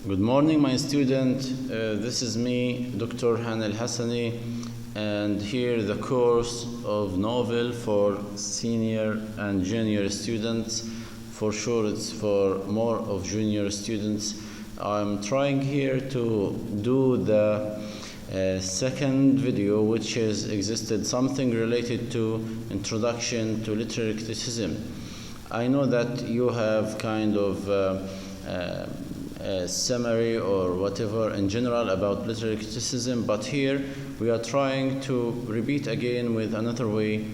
Good morning, my student. This is me, Dr.هاني الحسني, and here the course of novel for senior and junior students. For sure, it's for more of junior students. I'm trying here to do the second video, which has existed something related to introduction to literary criticism. I know that you have kind of summary or whatever in general about literary criticism, but here we are trying to repeat again with another way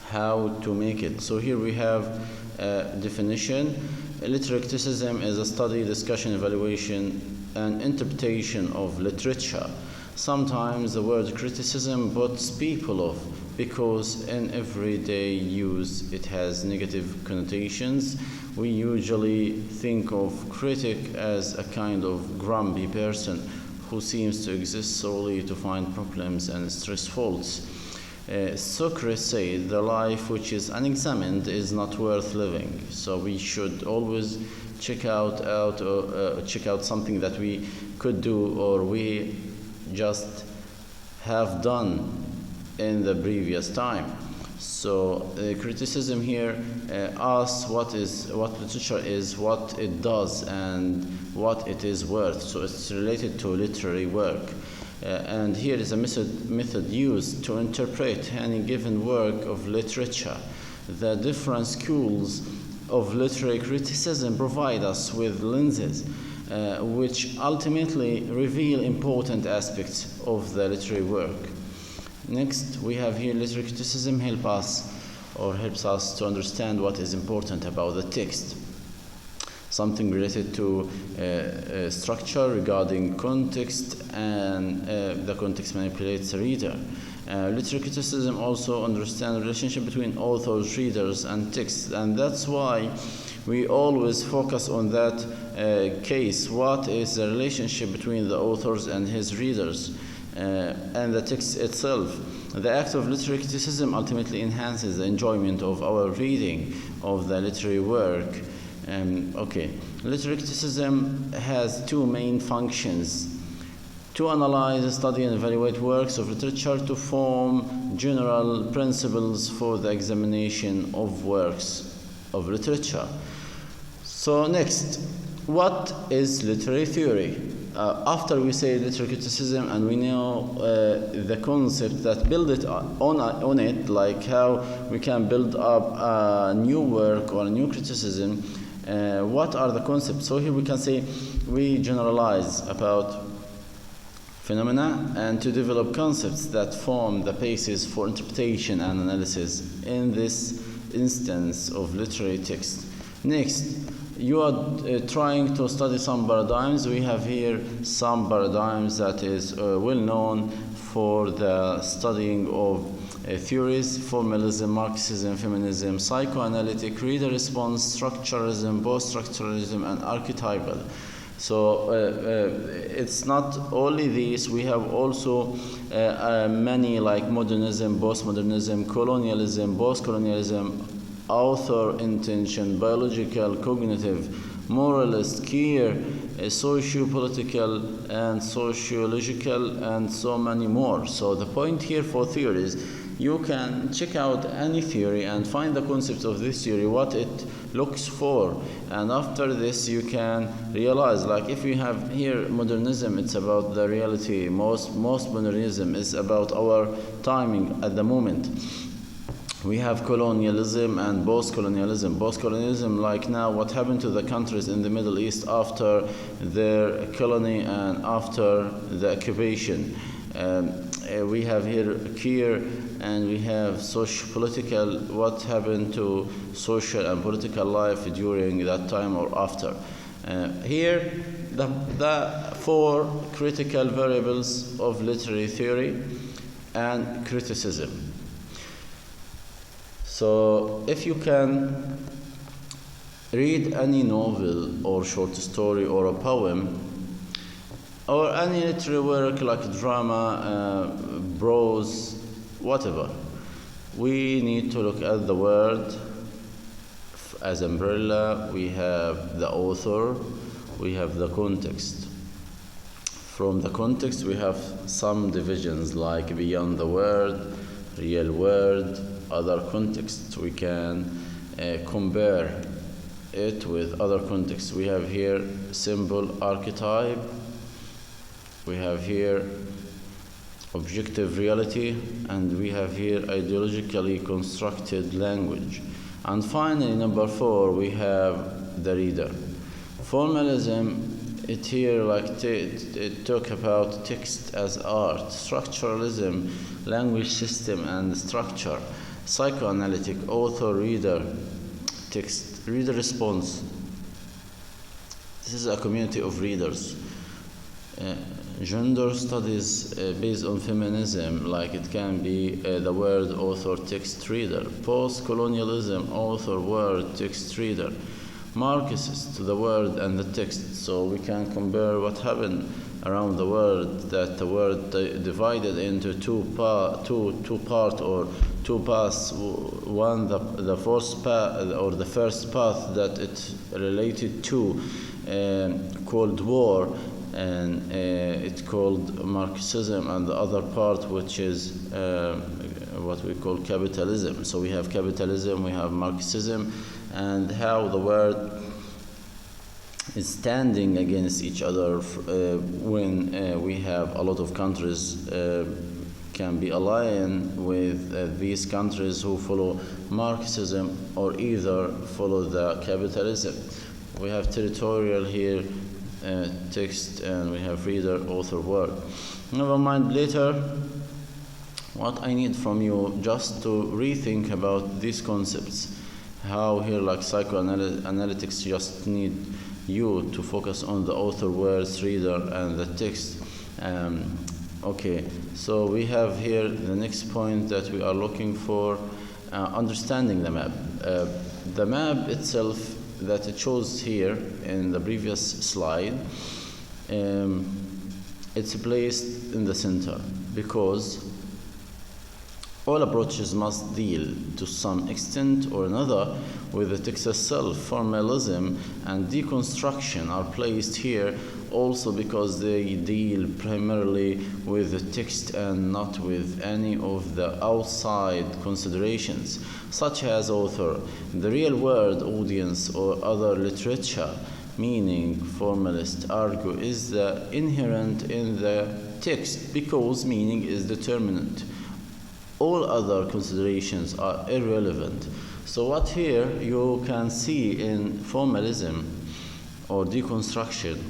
how to make it. So here we have a definition. Literary criticism is a study, discussion, evaluation, and interpretation of literature. Sometimes the word criticism puts people off because in everyday use it has negative connotations. We usually think of critic as a kind of grumpy person who seems to exist solely to find problems and stress faults. Socrates said the life which is unexamined is not worth living. So we should always check out something that we could do or we just have done in the previous time. So criticism here asks what literature is, what it does, and what it is worth. So it's related to literary work. And here is a method used to interpret any given work of literature. The different schools of literary criticism provide us with lenses which ultimately reveal important aspects of the literary work. Next, we have here literary criticism helps us to understand what is important about the text. Something related to structure regarding context, and the context manipulates the reader. Literary criticism also understands the relationship between authors, readers, and text, and that's why we always focus on that case. What is the relationship between the authors and his readers and the text itself? The act of literary criticism ultimately enhances the enjoyment of our reading of the literary work. Literary criticism has two main functions: to analyze, study, and evaluate works of literature, to form general principles for the examination of works of literature. So next, what is literary theory? After we say literary criticism and we know the concept that build it on it, like how we can build up a new work or a new criticism, what are the concepts? So here we can say we generalize about phenomena and to develop concepts that form the basis for interpretation and analysis in this instance of literary text. Next, you are trying to study some paradigms. We have here some paradigms that is well known for the studying of theories: formalism, Marxism, feminism, psychoanalytic, reader response, structuralism, post-structuralism, and archetypal. So it's not only these, we have also many like modernism, postmodernism, colonialism, post-colonialism, author intention, biological, cognitive, moralist, queer, socio-political, and sociological, and so many more. So the point here for theories, you can check out any theory and find the concept of this theory, what it looks for, and after this you can realize, like if you have here modernism, it's about the reality. Most modernism is about our timing at the moment. We have colonialism and post-colonialism. Post-colonialism, like now, what happened to the countries in the Middle East after their colony and after the occupation. We have here queer, and we have socio-political, what happened to social and political life during that time or after. Here, the four critical variables of literary theory and criticism. So if you can read any novel or short story or a poem or any literary work like drama, prose, whatever, we need to look at the word as umbrella. We have the author, we have the context. From the context, we have some divisions like beyond the word, real word, other contexts. We can compare it with other contexts. We have here symbol archetype. We have here objective reality, and we have here ideologically constructed language. And finally, number 4, we have the reader. Formalism, it here it talk about text as art. Structuralism, language system and structure. Psychoanalytic, author, reader, text, reader response. This is a community of readers. Gender studies based on feminism, like it can be the word, author, text, reader. Post-colonialism, author, word, text, reader. Marxist, the word and the text. So we can compare what happened around the world, that the world divided into two parts or two paths. One, the first path, or the first path that it related to Cold War, and it's called Marxism, and the other part which is what we call capitalism. So we have capitalism, we have Marxism, and how the world is standing against each other when we have a lot of countries can be aligned with these countries who follow Marxism or either follow the capitalism. We have territorial here, text, and we have reader, author, word. Never mind later. What I need from you just to rethink about these concepts. How here, like psychoanalytics, just need you to focus on the author, words, reader, and the text. Okay, so we have here the next point that we are looking for, understanding the map. The map itself that it shows here in the previous slide, it's placed in the center because all approaches must deal to some extent or another with the text itself. Formalism and deconstruction are placed here also because they deal primarily with the text and not with any of the outside considerations, such as author, the real world, audience, or other literature. Meaning, formalists argue, is the inherent in the text because meaning is determinate. All other considerations are irrelevant. So what here you can see in formalism or deconstruction,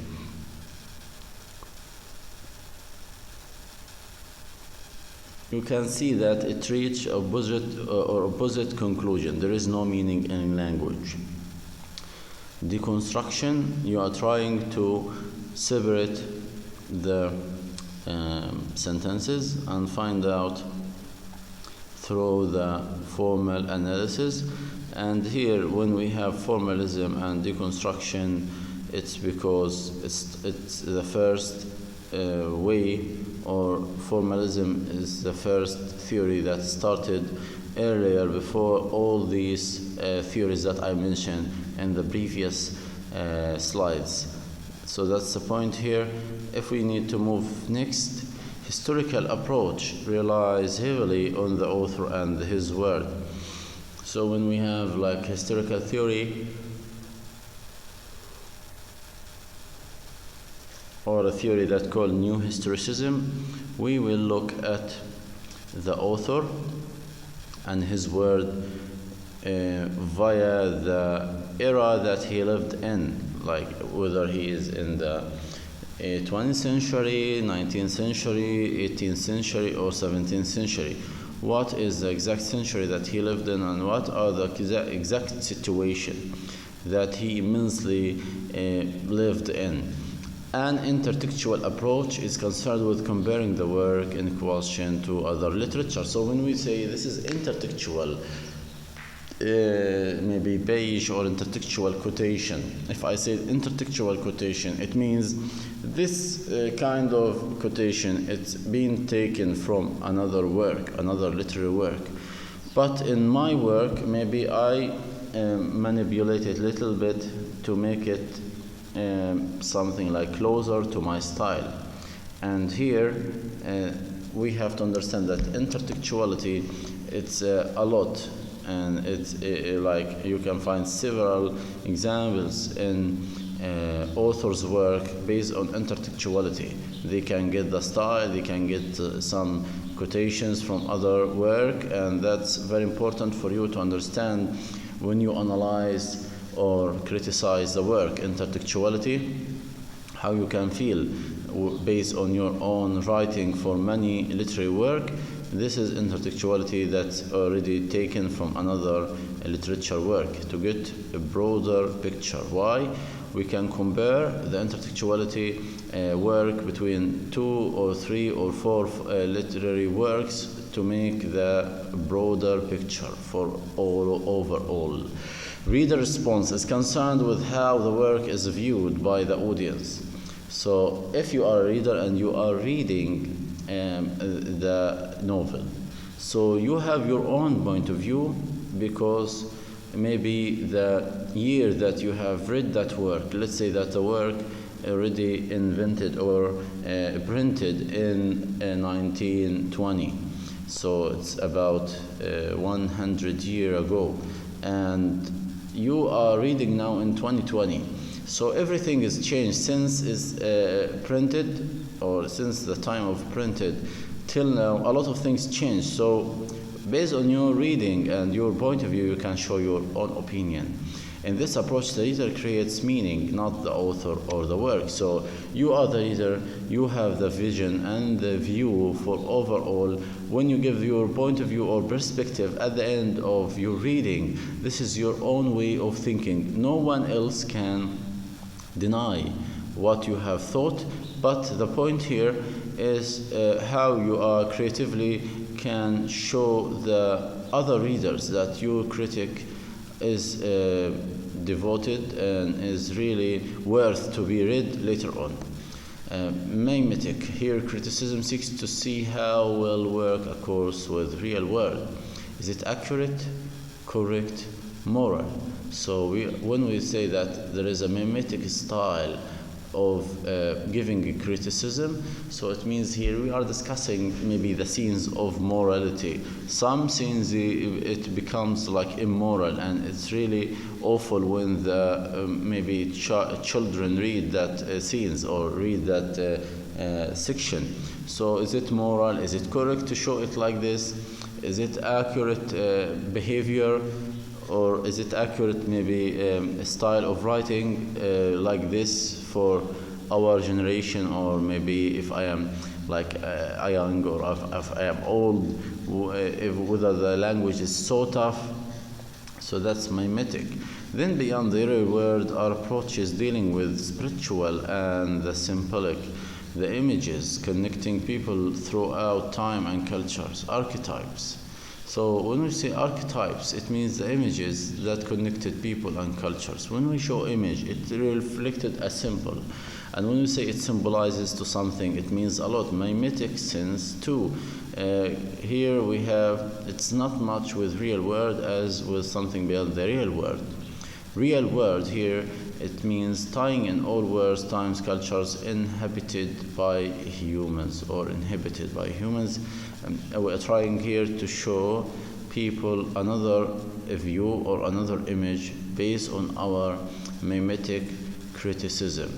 you can see that it reaches opposite conclusion. There is no meaning in language. Deconstruction, you are trying to separate the sentences and find out through the formal analysis. And here, when we have formalism and deconstruction, it's because it's the first way, or formalism is the first theory that started earlier before all these theories that I mentioned in the previous slides. So that's the point here. If we need to move next, historical approach relies heavily on the author and his word. So when we have like historical theory or a theory that's called new historicism, we will look at the author and his word via the era that he lived in, like whether he is in the 20th century, 19th century, 18th century, or 17th century. What is the exact century that he lived in, and what are the exact situation that he immensely lived in. An intertextual approach is concerned with comparing the work in question to other literature. So when we say this is intertextual, maybe page or intertextual quotation. If I say intertextual quotation, it means this kind of quotation, it's been taken from another work, another literary work. But in my work, maybe I manipulate it a little bit to make it something like closer to my style. And here we have to understand that intertextuality, it's a lot, and it's like you can find several examples in authors' work based on intertextuality. They can get the style, they can get some quotations from other work, and that's very important for you to understand when you analyze or criticize the work. Intertextuality, how you can feel based on your own writing for many literary work. This is intertextuality that's already taken from another literature work to get a broader picture. Why? We can compare the intertextuality work between 2 or 3 or 4 literary works to make the broader picture for overall. Reader response is concerned with how the work is viewed by the audience. So if you are a reader and you are reading the novel, so you have your own point of view, because maybe the year that you have read that work, let's say that the work already invented or printed in 1920, so it's about 100 years ago, and you are reading now in 2020. So everything is changed since it's printed, or since the time of printed till now. A lot of things change. So based on your reading and your point of view, you can show your own opinion. In this approach, the reader creates meaning, not the author or the work. So you are the reader, you have the vision and the view for overall. When you give your point of view or perspective at the end of your reading, this is your own way of thinking. No one else can deny what you have thought, but the point here is how you are creatively can show the other readers that your critic is devoted and is really worth to be read later on. Mimetic. Here criticism seeks to see how well work accords with real world. Is it accurate, correct, moral? So when we say that there is a mimetic style of giving a criticism, so it means here we are discussing maybe the scenes of morality. Some scenes it becomes like immoral, and it's really awful when the maybe children read that scenes or read that section. So is it moral? Is it correct to show it like this? Is it accurate behavior? Or is it accurate maybe a style of writing like this for our generation, or maybe if I am like young, or if I am old, whether the language is so tough. So that's mimetic. Then beyond the real world are approaches dealing with spiritual and the symbolic, the images connecting people throughout time and cultures, archetypes. So when we say archetypes, it means the images that connected people and cultures. When we show image, it reflected a symbol. And when we say it symbolizes to something, it means a lot. Mimetic sense too. Here we have, it's not much with real world as with something beyond the real world. Real world here, it means tying in all worlds, times, cultures inhabited by humans or inhabited by humans. We are trying here to show people another view or another image based on our mimetic criticism.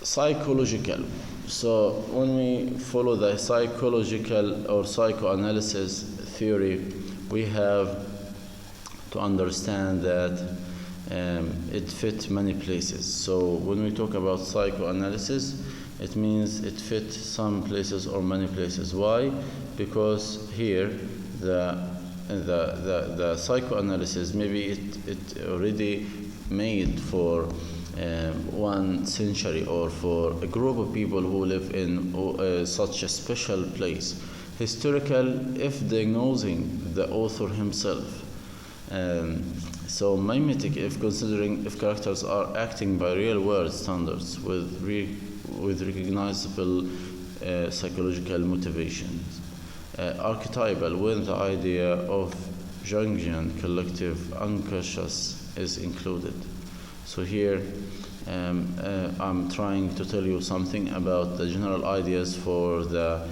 Psychological. So when we follow the psychological or psychoanalysis theory, we have to understand that it fits many places. So when we talk about psychoanalysis, it means it fits some places or many places. Why? Because here the psychoanalysis, maybe it already made for 1 century or for a group of people who live in such a special place. Historical, if diagnosing the author himself. So mimetic, if considering if characters are acting by real world standards with recognizable psychological motivations. Archetypal, when the idea of Jungian collective unconscious is included. So here I'm trying to tell you something about the general ideas for the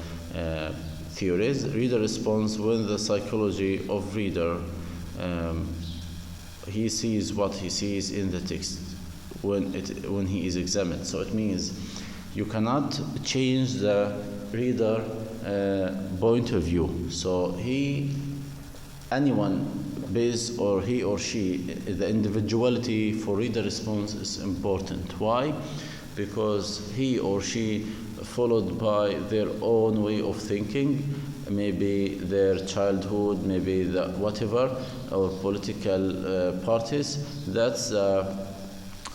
theories. Reader responds when the psychology of reader, he sees what he sees in the text when he is examined. So it means you cannot change the reader point of view. So anyone based, or he or she, the individuality for reader response is important. Why? Because he or she followed by their own way of thinking, maybe their childhood, maybe the whatever, or political parties. That's the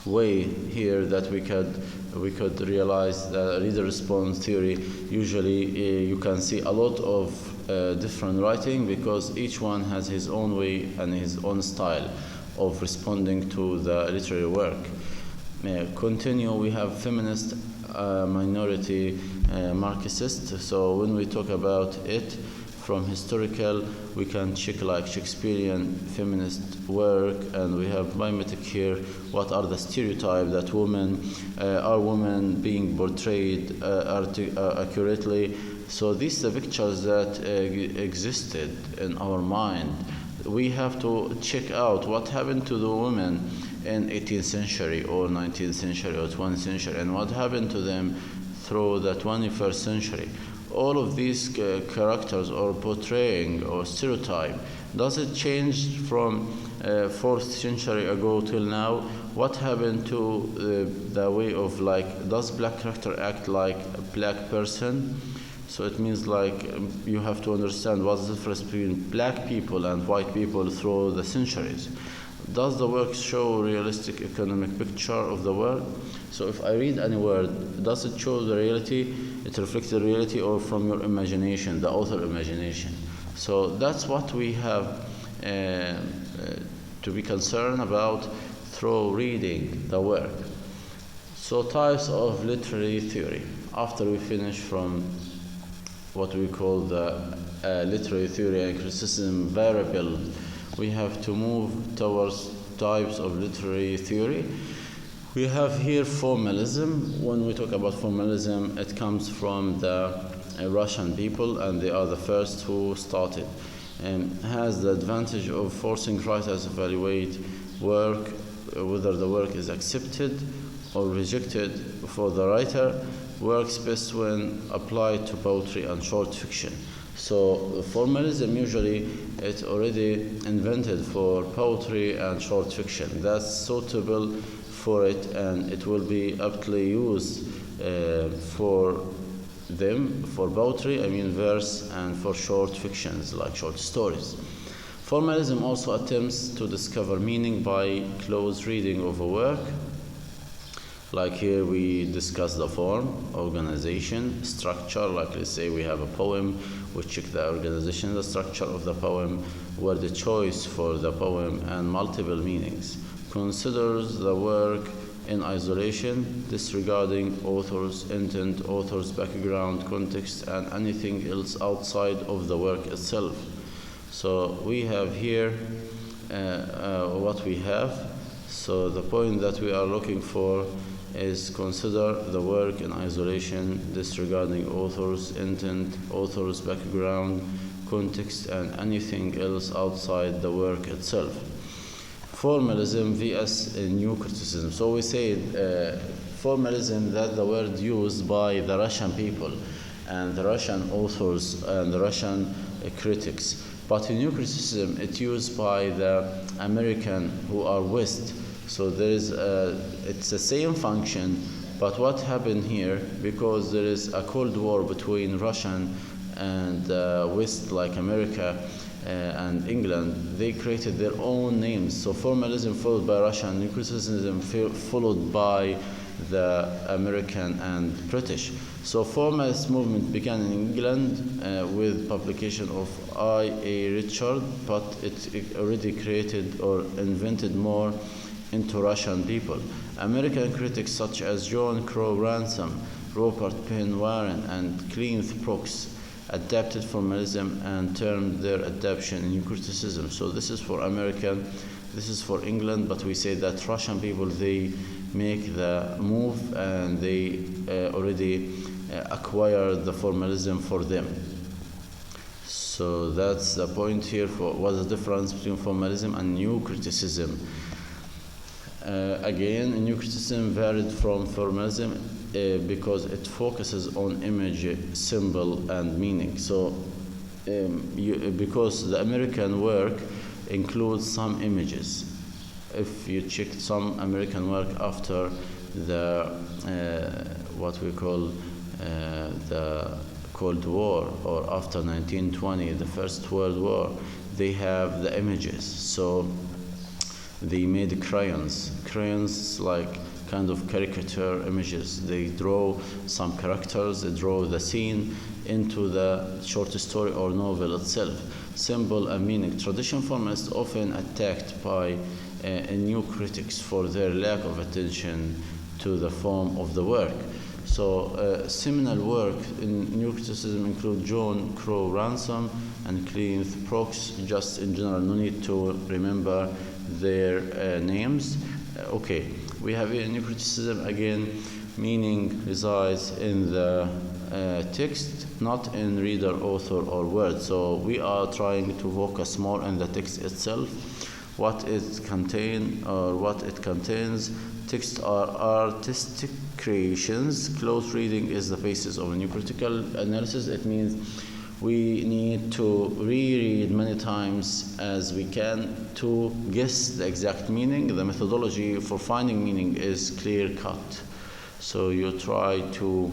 way here that we could realize the reader response theory. Usually you can see a lot of different writing, because each one has his own way and his own style of responding to the literary work. Continue, we have feminist, minority, Marxist. So when we talk about it from historical, we can check like Shakespearean feminist work, and we have mimetic here. What are the stereotypes that women being portrayed accurately? So these are the pictures that existed in our mind. We have to check out what happened to the women in 18th century or 19th century or 20th century, and what happened to them through the 21st century. All of these characters or portraying or stereotype, does it change from 4th century ago till now? What happened to the way of, like, does black character act like a black person? So it means like you have to understand what's the difference between black people and white people through the centuries. Does the work show realistic economic picture of the world? So if I read any word, does it show the reality? It reflects the reality, or from your imagination, the author imagination? So that's what we have to be concerned about through reading the work. So types of literary theory. After we finish from what we call the literary theory and criticism variable, we have to move towards types of literary theory. We have here formalism. When we talk about formalism, it comes from the Russian people, and they are the first who started, and has the advantage of forcing writers to evaluate work, whether the work is accepted or rejected. For the writer, works best when applied to poetry and short fiction. So formalism, usually it's already invented for poetry and short fiction. That's suitable for it, and it will be aptly used for them, for poetry, I mean verse, and for short fictions like short stories. Formalism also attempts to discover meaning by close reading of a work. Like here we discuss the form, organization, structure. Like let's say we have a poem, we check the organization, the structure of the poem, word the choice for the poem, and multiple meanings. Considers the work in isolation, disregarding author's intent, author's background, context, and anything else outside of the work itself. So we have here what we have. So the point that we are looking for is consider the work in isolation, disregarding author's intent, author's background, context, and anything else outside the work itself. Formalism vs. New criticism. So we say formalism, that the word used by the Russian people and the Russian authors and the Russian critics. But in new criticism, it's used by the American who are West. So there is it's the same function, but what happened here, because there is a Cold War between Russian and West, like America and England, they created their own names. So formalism followed by Russian, new criticism followed by the American and British. So formalist movement began in England with publication of I.A. Richard, but it already created or invented more into Russian people. American critics such as John Crow Ransom, Robert Penn Warren, and Cleanth Brooks adapted formalism and termed their adaptation new criticism. So this is for American this is for England, but we say that Russian people, they make the move and they already acquired the formalism for them. So that's the point here for what's the difference between formalism and new criticism. Again, new criticism varied from formalism because it focuses on image, symbol, and meaning. So because the American work includes some images. If you check some American work after the what we call the Cold War, or after 1920, the First World War, they have the images. So they made crayons like kind of caricature images. They draw some characters, they draw the scene into the short story or novel itself. Symbol and meaning. Traditional formalists often attacked by new critics for their lack of attention to the form of the work. So seminal work in new criticism include John Crow Ransom and Clive Brooks. Just in general, no need to remember their names. Okay, we have here new criticism again. Meaning resides in the text, not in reader, author, or word. So we are trying to focus more on the text itself, what it contains or what it contains. Texts are artistic creations. Close reading is the basis of a new critical analysis. It means we need to reread many times as we can to guess the exact meaning. The methodology for finding meaning is clear cut. So you try to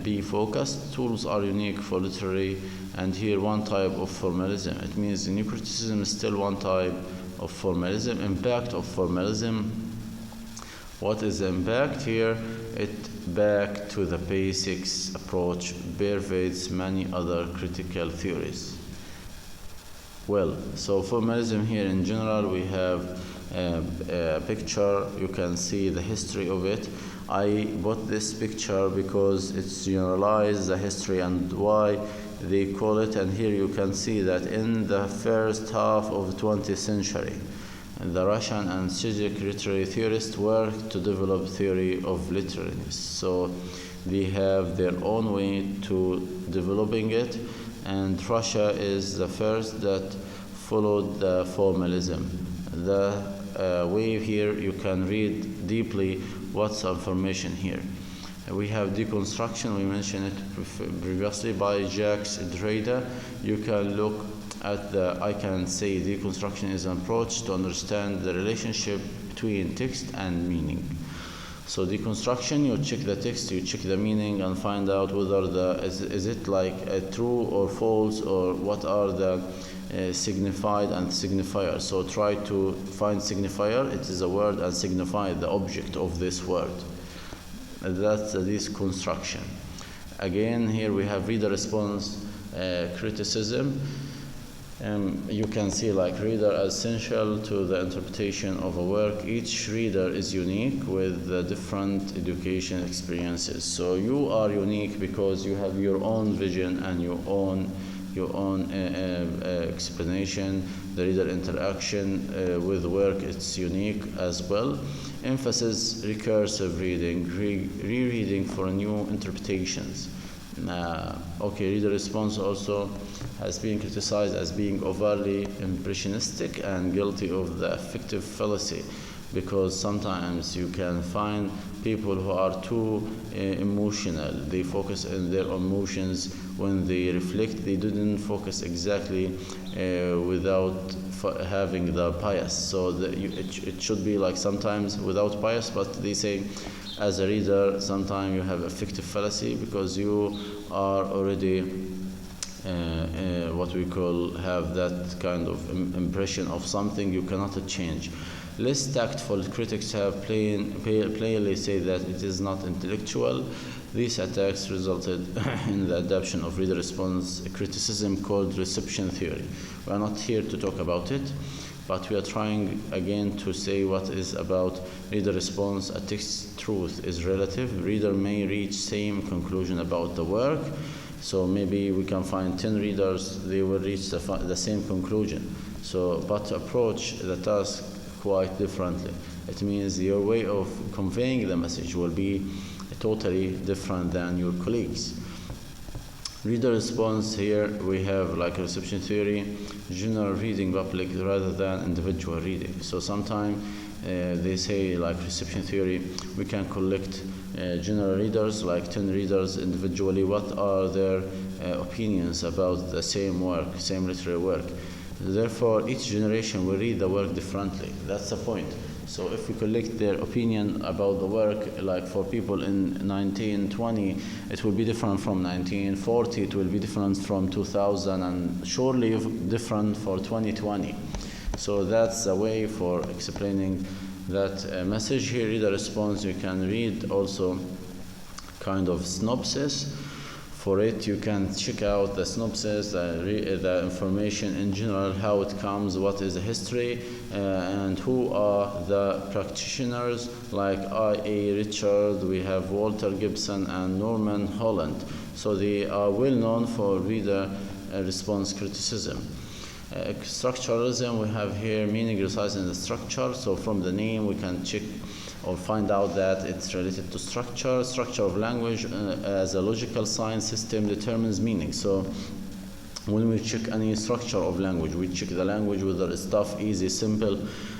be focused. Tools are unique for literary, and here one type of formalism. It means new criticism is still one type of formalism. Impact of formalism. What is the impact here? It back to the basics approach pervades many other critical theories. Well, so formalism here in general, we have a picture. You can see the history of it. I bought this picture because it's generalized the history and why they call it. And here you can see that in the first half of the 20th century, the Russian and Czech literary theorists worked to develop theory of literariness. So they have their own way to developing it, and Russia is the first that followed the formalism. The wave here, you can read deeply what's information here. We have deconstruction, we mentioned it previously, by Jacques Derrida. You can look at the, I can say deconstruction is an approach to understand the relationship between text and meaning. So deconstruction, you check the text, you check the meaning and find out whether is it like a true or false, or what are the signified and signifier. So try to find signifier, it is a word, and signify the object of this word. That's the deconstruction. Again, here we have reader response criticism. You can see like reader as essential to the interpretation of a work. Each reader is unique with different education experiences. So you are unique because you have your own vision and your own explanation. The reader interaction with work, it's unique as well. Emphasis recursive reading, rereading for new interpretations. Okay, reader response also has been criticized as being overly impressionistic and guilty of the affective fallacy, because sometimes you can find people who are too emotional. They focus on their emotions when they reflect. They didn't focus exactly without having the bias. So it should be like sometimes without bias, but they say as a reader sometimes you have affective fallacy because you are already what we call have that kind of impression of something you cannot change. Less tactful critics have plainly said that it is not intellectual. These attacks resulted in the adoption of reader response criticism called reception theory. We are not here to talk about it, but we are trying again to say what is about reader response. A text truth is relative. Reader may reach same conclusion about the work. So maybe we can find 10 readers, they will reach the same conclusion. So, but approach the task quite differently. It means your way of conveying the message will be totally different than your colleagues. Reader response, here we have like reception theory, general reading public rather than individual reading. So sometimes they say like reception theory, we can collect general readers, like 10 readers individually, what are their opinions about the same work, same literary work. Therefore, each generation will read the work differently. That's the point. So if we collect their opinion about the work, like for people in 1920, it will be different from 1940, it will be different from 2000, and surely different for 2020. So that's the way for explaining that message. Here, reader response, you can read also kind of synopsis. For it, you can check out the synopsis, the information in general, how it comes, what is the history, and who are the practitioners, like I.A. Richard, we have Walter Gibson, and Norman Holland. So they are well known for reader response criticism. Structuralism, we have here meaning resides in the structure. So from the name, we can check or find out that it's related to structure. Structure of language as a logical science system determines meaning. So when we check any structure of language, we check the language, whether it's tough, easy, simple,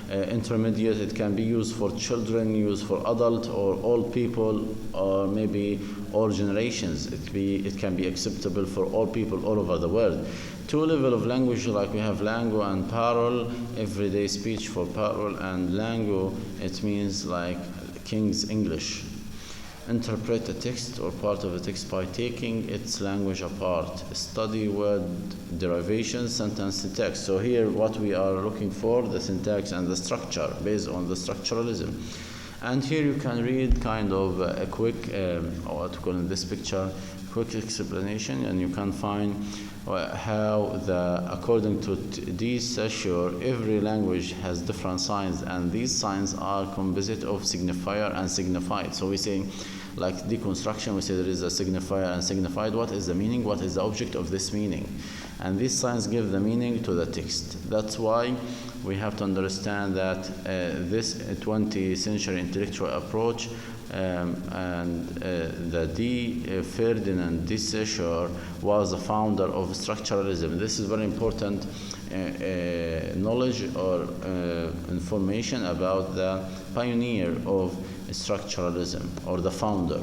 intermediate. It can be used for children, used for adult or old people, or maybe all generations. It can be acceptable for all people all over the world. Two levels of language, like we have language and parole, everyday speech for parole, and language, it means like King's English. Interpret a text or part of a text by taking its language apart. Study word derivation, sentence syntax. So here what we are looking for, the syntax and the structure based on the structuralism. And here you can read kind of a quick, what to call in this picture, quick explanation, and you can find how according to this Saussure, every language has different signs, and these signs are composite of signifier and signified. So we say, like deconstruction, we say there is a signifier and signified. What is the meaning? What is the object of this meaning? And these signs give the meaning to the text. That's why we have to understand that this 20th century intellectual approach the Ferdinand de Saussure was the founder of structuralism. This is very important knowledge or information about the pioneer of structuralism, or the founder.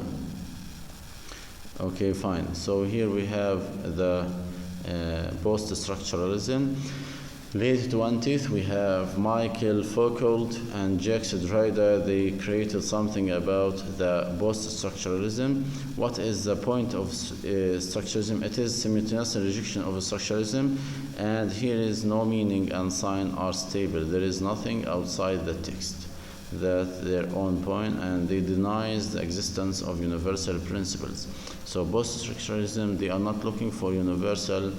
Okay, fine. So here we have the post-structuralism. Late 20th, we have Michael Foucault and Jacques Derrida. They created something about the post-structuralism. What is the point of structuralism? It is simultaneous rejection of structuralism, and here is no meaning and sign are stable. There is nothing outside the text. That their own point, and they denies the existence of universal principles. So post-structuralism, they are not looking for universal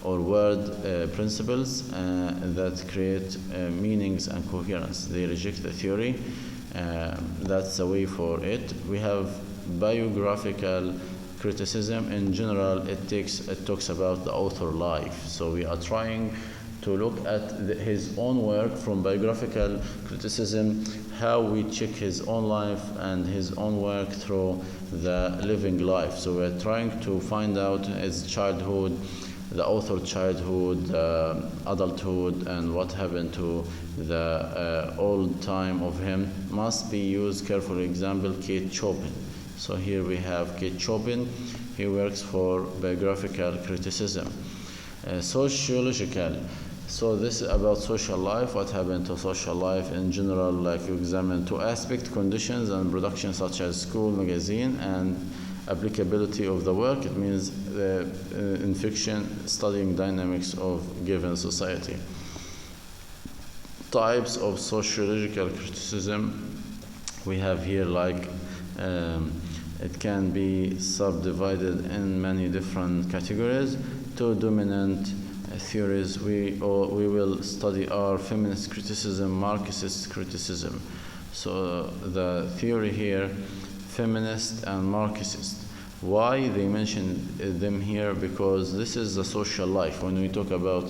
or word principles that create meanings and coherence. They reject the theory. That's the way for it. We have biographical criticism. In general, it talks about the author life. So we are trying to look at his own work from biographical criticism, how we check his own life and his own work through the living life. So we're trying to find out his childhood, the author childhood, adulthood, and what happened to the old time of him. Must be used carefully. Example, Kate Chopin. So here we have Kate Chopin. He works for biographical criticism. Sociological. So this is about social life, what happened to social life in general, like you examine two aspects, conditions and production, such as school, magazine, and applicability of the work. It means in fiction, studying dynamics of given society. Types of sociological criticism. We have here like it can be subdivided in many different categories. Two dominant theories we will study are feminist criticism, Marxist criticism. So the theory here, feminist and Marxist. Why they mention them here? Because this is the social life. When we talk about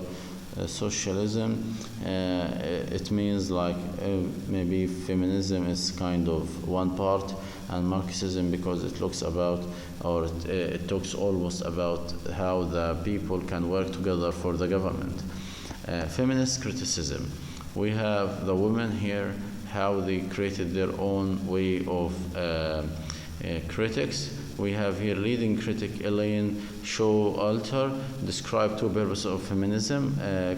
Socialism, it means like maybe feminism is kind of one part, and Marxism because it looks about, or it talks almost about how the people can work together for the government. Feminist criticism, we have the women here, how they created their own way of critics. We have here leading critic Elaine Showalter described two purposes of feminism,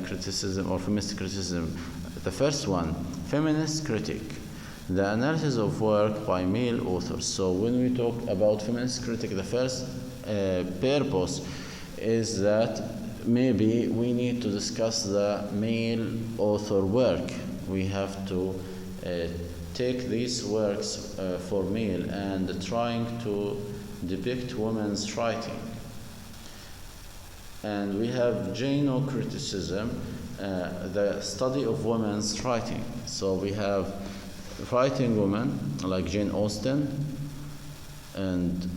criticism or feminist criticism. The first one, feminist critic, the analysis of work by male authors. So when we talk about feminist critic, the first purpose is that maybe we need to discuss the male author work. We have to take these works for male and trying to depict women's writing. And we have criticism, the study of women's writing. So we have writing women like Jane Austen, and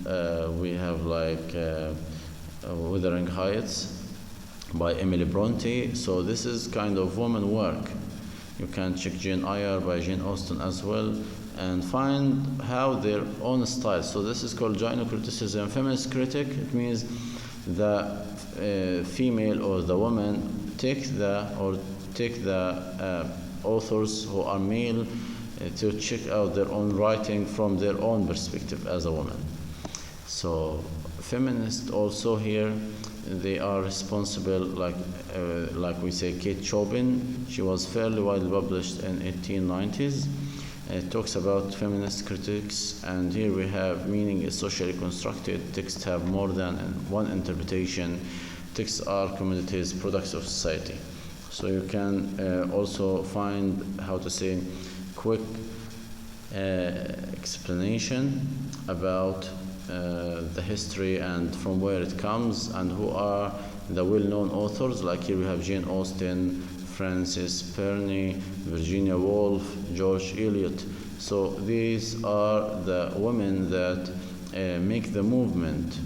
we have like Wuthering Heights by Emily Bronte. So this is kind of woman work. You can check Jane Eyre by Jane Austen as well and find how their own style. So this is called gynocriticism. Feminist critic, it means the female or the woman take the authors who are male to check out their own writing from their own perspective as a woman. So feminists also here, they are responsible, like we say, Kate Chopin. She was fairly widely published in 1890s. It talks about feminist critics, and here we have meaning is socially constructed. Texts have more than one interpretation. Texts are commodities, products of society. So you can also find, how to say, quick explanation about the history and from where it comes and who are the well-known authors. Like here we have Jane Austen, Frances Burney, Virginia Woolf, George Eliot. So these are the women that make the movement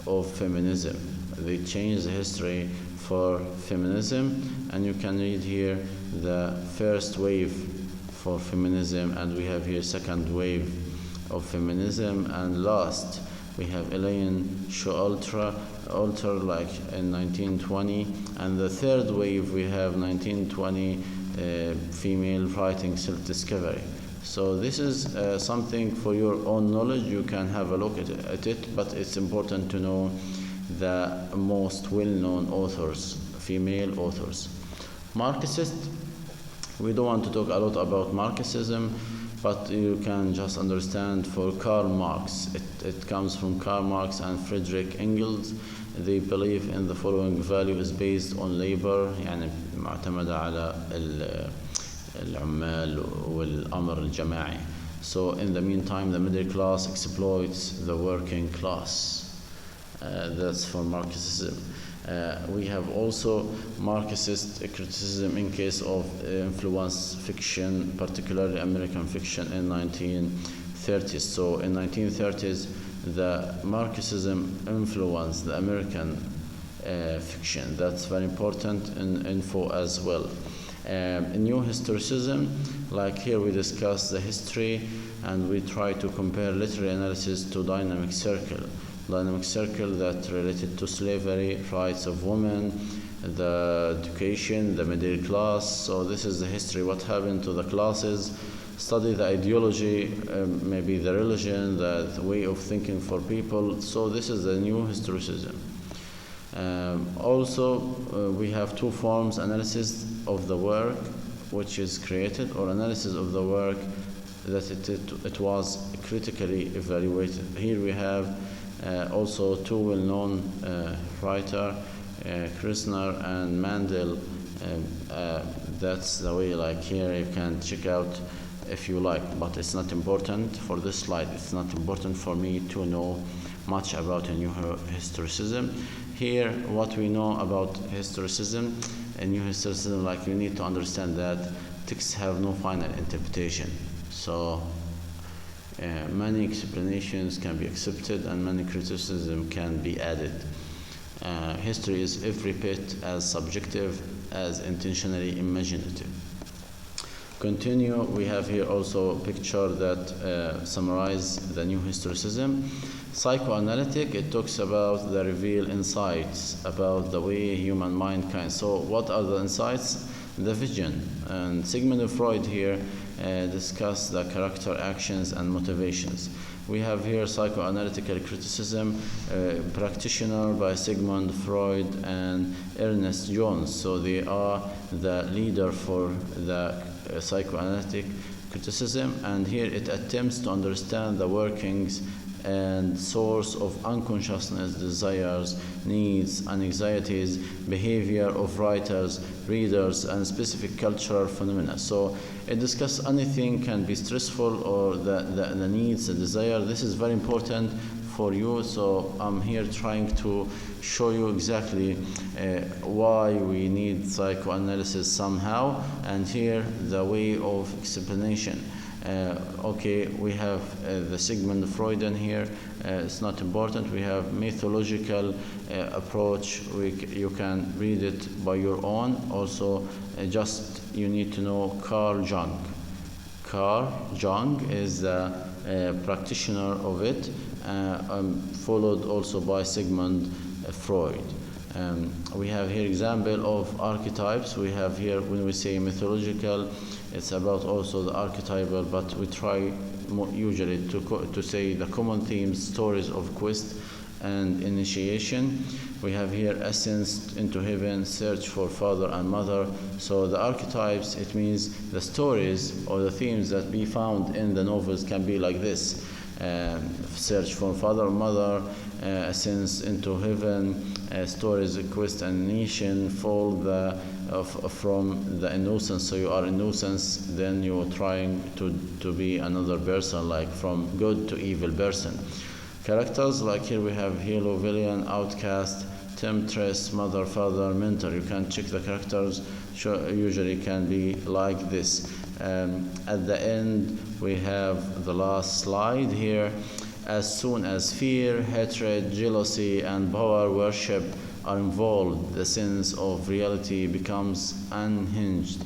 of feminism. They change the history for feminism, and you can read here the first wave for feminism, and we have here second wave of feminism, and last we have Elaine Showalter like in 1920, and the third wave we have 1920 female writing self-discovery. So this is something for your own knowledge. You can have a look at it, but it's important to know the most well-known authors, female authors. Marxist, we don't want to talk a lot about Marxism, but you can just understand for Karl Marx. It comes from Karl Marx and Friedrich Engels. They believe in the following: value is based on labor, يعني معتمدة على العمال والأمر الجماعي. So in the meantime, the middle class exploits the working class. That's for Marxism. We have also Marxist criticism in case of influence fiction, particularly American fiction in 1930s. So in 1930s, the Marxism influenced the American fiction. That's very important in info as well. New historicism, like here we discuss the history and we try to compare literary analysis to dynamic circle. Dynamic circle that related to slavery, rights of women, the education, the middle class. So this is the history, what happened to the classes. Study the ideology, maybe the religion, the way of thinking for people. So this is the new historicism. Also, we have two forms: analysis of the work which is created, or analysis of the work that it was critically evaluated. Here we have also two well-known writer, Krisner and Mandel. That's the way, like here you can check out if you like, but it's not important for this slide. It's not important for me to know much about a new historicism. Here, what we know about historicism, a new historicism, like you need to understand that texts have no final interpretation. So many explanations can be accepted and many criticism can be added. History is every bit as subjective as intentionally imaginative. Continue, we have here also a picture that summarizes the new historicism. Psychoanalytic, it talks about the revealed insights about the way human mind can. So what are the insights? The vision. And Sigmund Freud here discussed the character, actions, and motivations. We have here Psychoanalytical Criticism, practitioner by Sigmund Freud and Ernest Jones. So they are the leader for the psychoanalytic criticism, and here it attempts to understand the workings and source of unconsciousness, desires, needs, and anxieties, behavior of writers, readers, and specific cultural phenomena. So it discusses anything can be stressful or the needs, the desire. This is very important for you, so I'm here trying to show you exactly why we need psychoanalysis somehow, and here the way of explanation. Okay, we have the Sigmund Freud in here. It's not important. We have methodological approach. You can read it by your own. Also, just you need to know Carl Jung. Carl Jung is the practitioner of it, followed also by Sigmund Freud. We have here example of archetypes. We have here, when we say mythological, it's about also the archetypal, but we try usually to say the common themes, stories of quest and initiation. We have here ascent into heaven, search for father and mother. So the archetypes, it means the stories or the themes that be found in the novels can be like this. Search for father and mother, ascent into heaven, stories, quest and initiation, fall from the innocence. So you are innocence, then you're trying to be another person, like from good to evil person. Characters, like here we have hero, villain, outcast, temptress, mother, father, mentor. You can check the characters, usually can be like this. At the end, we have the last slide here. As soon as fear, hatred, jealousy, and power worship are involved, the sense of reality becomes unhinged.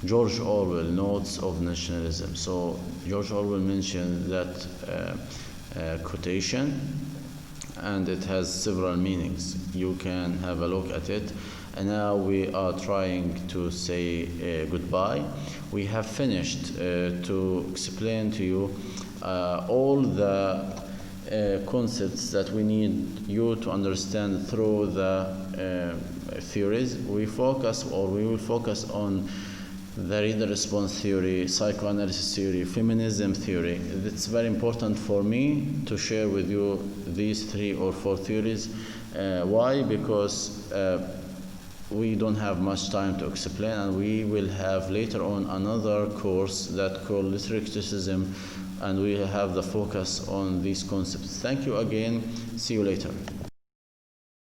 George Orwell, Notes of Nationalism. So George Orwell mentioned that quotation, and it has several meanings. You can have a look at it. And now we are trying to say goodbye. We have finished to explain to you all the concepts that we need you to understand through the theories. We will focus on the reader response theory, psychoanalysis theory, feminism theory. It's very important for me to share with you these 3 or 4 theories. Why? Because we don't have much time to explain, and we will have later on another course that called literary criticism, and we will have the focus on these concepts. Thank you again. See you later.